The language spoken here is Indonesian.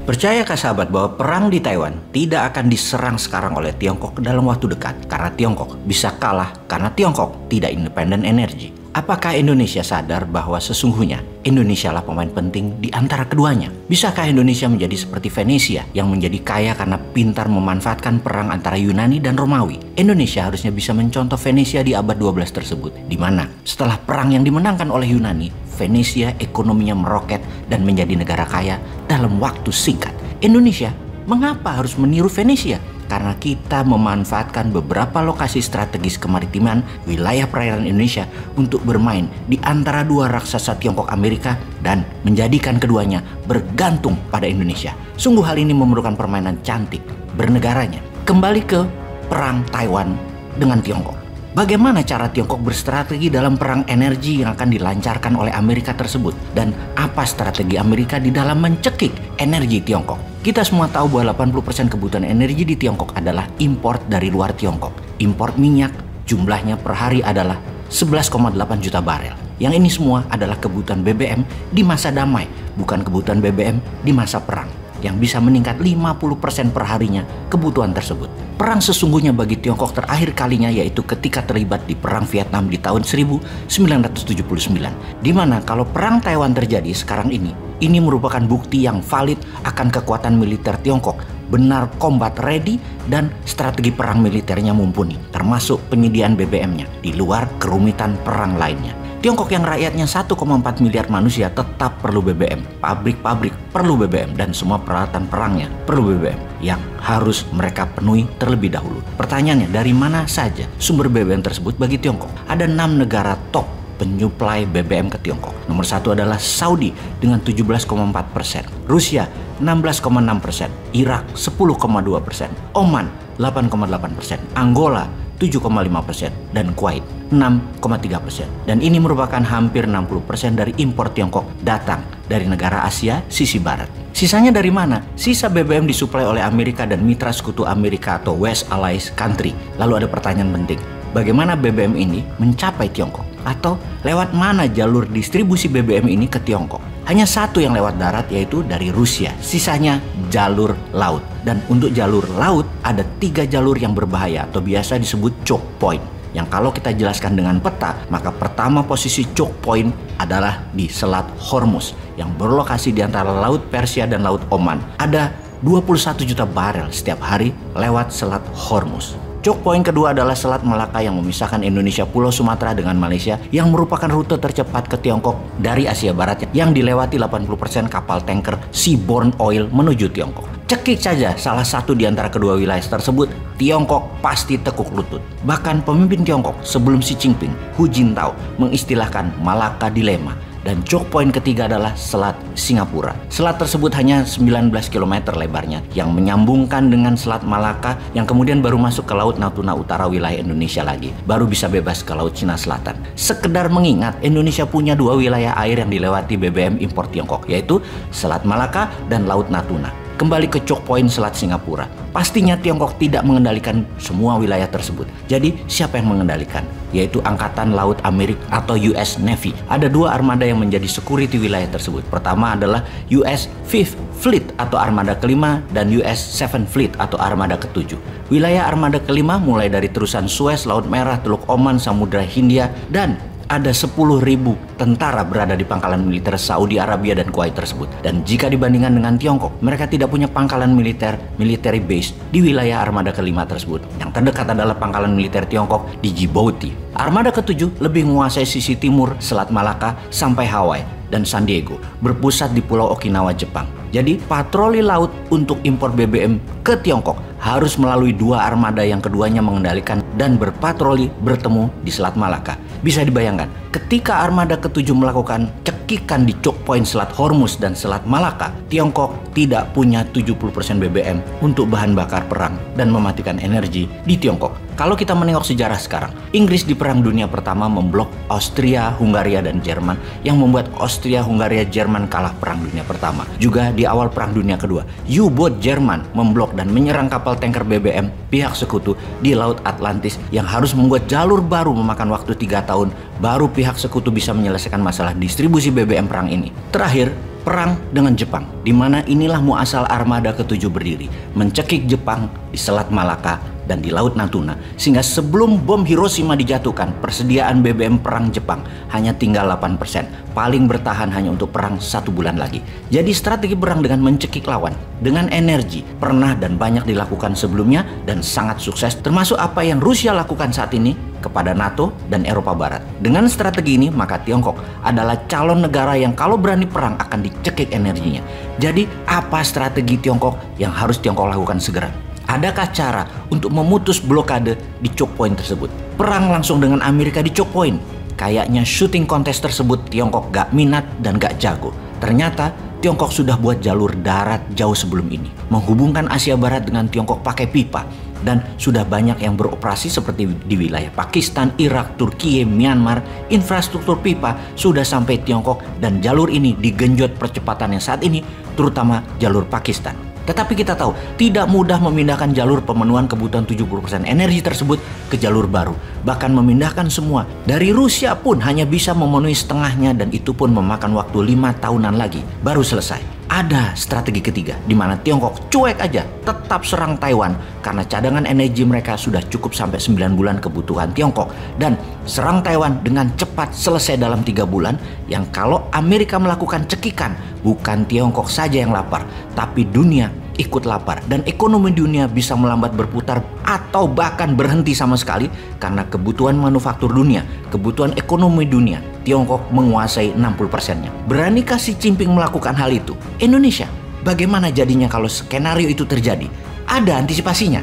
Percayakah sahabat bahwa perang di Taiwan tidak akan diserang sekarang oleh Tiongkok dalam waktu dekat? Karena Tiongkok bisa kalah karena Tiongkok tidak independen energi. Apakah Indonesia sadar bahwa sesungguhnya Indonesia lah pemain penting di antara keduanya? Bisakah Indonesia menjadi seperti Venesia yang menjadi kaya karena pintar memanfaatkan perang antara Yunani dan Romawi? Indonesia harusnya bisa mencontoh Venesia di abad 12 tersebut, di mana setelah perang yang dimenangkan oleh Yunani, Venesia ekonominya meroket dan menjadi negara kaya dalam waktu singkat. Indonesia mengapa harus meniru Venesia? Karena kita memanfaatkan beberapa lokasi strategis kemaritiman wilayah perairan Indonesia untuk bermain di antara dua raksasa Tiongkok Amerika dan menjadikan keduanya bergantung pada Indonesia. Sungguh hal ini memerlukan permainan cantik bernegaranya. Kembali ke perang Taiwan dengan Tiongkok. Bagaimana cara Tiongkok berstrategi dalam perang energi yang akan dilancarkan oleh Amerika tersebut? Dan apa strategi Amerika di dalam mencekik energi Tiongkok? Kita semua tahu bahwa 80% kebutuhan energi di Tiongkok adalah import dari luar Tiongkok. Import minyak jumlahnya per hari adalah 11,8 juta barel. Yang ini semua adalah kebutuhan BBM di masa damai, bukan kebutuhan BBM di masa perang, yang bisa meningkat 50% per harinya kebutuhan tersebut. Perang sesungguhnya bagi Tiongkok terakhir kalinya yaitu ketika terlibat di Perang Vietnam di tahun 1979. Di mana kalau Perang Taiwan terjadi sekarang ini merupakan bukti yang valid akan kekuatan militer Tiongkok. Benar combat ready dan strategi perang militernya mumpuni, termasuk penyediaan BBM-nya, di luar kerumitan perang lainnya. Tiongkok yang rakyatnya 1,4 miliar manusia tetap perlu BBM. Pabrik-pabrik perlu BBM dan semua peralatan perangnya perlu BBM yang harus mereka penuhi terlebih dahulu. Pertanyaannya, dari mana saja sumber BBM tersebut bagi Tiongkok? Ada 6 negara top penyuplai BBM ke Tiongkok. Nomor 1 adalah Saudi dengan 17,4%, Rusia 16,6%, Irak 10,2%, Oman 8,8%, Angola 7,5%, dan Kuwait 6,3%. Dan ini merupakan hampir 60% dari impor Tiongkok datang dari negara Asia sisi barat. Sisanya dari mana? Sisa BBM disuplai oleh Amerika dan mitra sekutu Amerika atau West Allies Country. Lalu ada pertanyaan penting, bagaimana BBM ini mencapai Tiongkok? Atau lewat mana jalur distribusi BBM ini ke Tiongkok? Hanya satu yang lewat darat, yaitu dari Rusia. Sisanya jalur laut. Dan untuk jalur laut ada 3 jalur yang berbahaya atau biasa disebut choke point. Yang kalau kita jelaskan dengan peta, maka pertama posisi choke point adalah di Selat Hormuz yang berlokasi di antara Laut Persia dan Laut Oman. Ada 21 juta barel setiap hari lewat Selat Hormuz. Choke point kedua adalah Selat Malaka yang memisahkan Indonesia, Pulau Sumatera dengan Malaysia, yang merupakan rute tercepat ke Tiongkok dari Asia Barat yang dilewati 80% kapal tanker seaborne oil menuju Tiongkok. Cekik saja salah satu di antara kedua wilayah tersebut, Tiongkok pasti tekuk lutut. Bahkan pemimpin Tiongkok sebelum Xi Jinping, Hu Jintao, mengistilahkan Malaka Dilema. Dan choke point ketiga adalah Selat Singapura. Selat tersebut hanya 19 km lebarnya yang menyambungkan dengan Selat Malaka yang kemudian baru masuk ke Laut Natuna Utara wilayah Indonesia lagi. Baru bisa bebas ke Laut Cina Selatan. Sekedar mengingat, Indonesia punya 2 wilayah air yang dilewati BBM impor Tiongkok, yaitu Selat Malaka dan Laut Natuna. Kembali ke choke point Selat Singapura. Pastinya Tiongkok tidak mengendalikan semua wilayah tersebut. Jadi siapa yang mengendalikan? Yaitu Angkatan Laut Amerika atau US Navy. Ada 2 armada yang menjadi security wilayah tersebut. Pertama adalah US Fifth Fleet atau armada kelima dan US Seventh Fleet atau armada ketujuh. Wilayah armada kelima mulai dari terusan Suez, Laut Merah, Teluk Oman, Samudra Hindia, dan ada 10.000 tentara berada di pangkalan militer Saudi Arabia dan Kuwait tersebut. Dan jika dibandingkan dengan Tiongkok, mereka tidak punya pangkalan military base di wilayah armada kelima tersebut. Yang terdekat adalah pangkalan militer Tiongkok di Djibouti. Armada ketujuh lebih menguasai sisi timur Selat Malaka sampai Hawaii dan San Diego, berpusat di Pulau Okinawa, Jepang. Jadi patroli laut untuk impor BBM ke Tiongkok harus melalui 2 armada yang keduanya mengendalikan dan berpatroli bertemu di Selat Malaka. Bisa dibayangkan, ketika armada ketujuh melakukan cekikan di choke point Selat Hormuz dan Selat Malaka, Tiongkok tidak punya 70% BBM untuk bahan bakar perang dan mematikan energi di Tiongkok. Kalau kita menengok sejarah sekarang, Inggris di Perang Dunia Pertama memblok Austria, Hungaria, dan Jerman yang membuat Austria, Hungaria, Jerman kalah Perang Dunia Pertama. Juga di awal Perang Dunia Kedua, U-boat Jerman memblok dan menyerang kapal tanker BBM pihak sekutu di Laut Atlantis yang harus membuat jalur baru memakan waktu 3 tahun baru pihak sekutu bisa menyelesaikan masalah distribusi BBM perang ini. Terakhir, perang dengan Jepang, di mana inilah muasal armada ke-7 berdiri, mencekik Jepang di Selat Malaka dan di Laut Natuna, sehingga sebelum bom Hiroshima dijatuhkan, persediaan BBM perang Jepang hanya tinggal 8%, paling bertahan hanya untuk perang 1 bulan lagi. Jadi strategi perang dengan mencekik lawan, dengan energi, pernah dan banyak dilakukan sebelumnya dan sangat sukses, termasuk apa yang Rusia lakukan saat ini kepada NATO dan Eropa Barat. Dengan strategi ini, maka Tiongkok adalah calon negara yang kalau berani perang akan dicekik energinya. Jadi, apa strategi Tiongkok yang harus Tiongkok lakukan segera? Adakah cara untuk memutus blokade di choke point tersebut? Perang langsung dengan Amerika di choke point. Kayaknya shooting contest tersebut Tiongkok gak minat dan gak jago. Ternyata Tiongkok sudah buat jalur darat jauh sebelum ini, menghubungkan Asia Barat dengan Tiongkok pakai pipa. Dan sudah banyak yang beroperasi seperti di wilayah Pakistan, Irak, Turki, Myanmar. Infrastruktur pipa sudah sampai Tiongkok dan jalur ini digenjot percepatannya saat ini, terutama jalur Pakistan. Tetapi kita tahu, tidak mudah memindahkan jalur pemenuhan kebutuhan 70% energi tersebut ke jalur baru. Bahkan memindahkan semua. Dari Rusia pun hanya bisa memenuhi setengahnya dan itu pun memakan waktu 5 tahunan lagi, baru selesai. Ada strategi ketiga, di mana Tiongkok cuek aja, tetap serang Taiwan karena cadangan energi mereka sudah cukup sampai 9 bulan kebutuhan Tiongkok. Dan serang Taiwan dengan cepat selesai dalam 3 bulan, yang kalau Amerika melakukan cekikan, bukan Tiongkok saja yang lapar, tapi dunia ikut lapar. Dan ekonomi dunia bisa melambat berputar atau bahkan berhenti sama sekali karena kebutuhan manufaktur dunia, kebutuhan ekonomi dunia, Tiongkok menguasai 60%-nya. Beranikah Xi Jinping melakukan hal itu? Indonesia, bagaimana jadinya kalau skenario itu terjadi? Ada antisipasinya?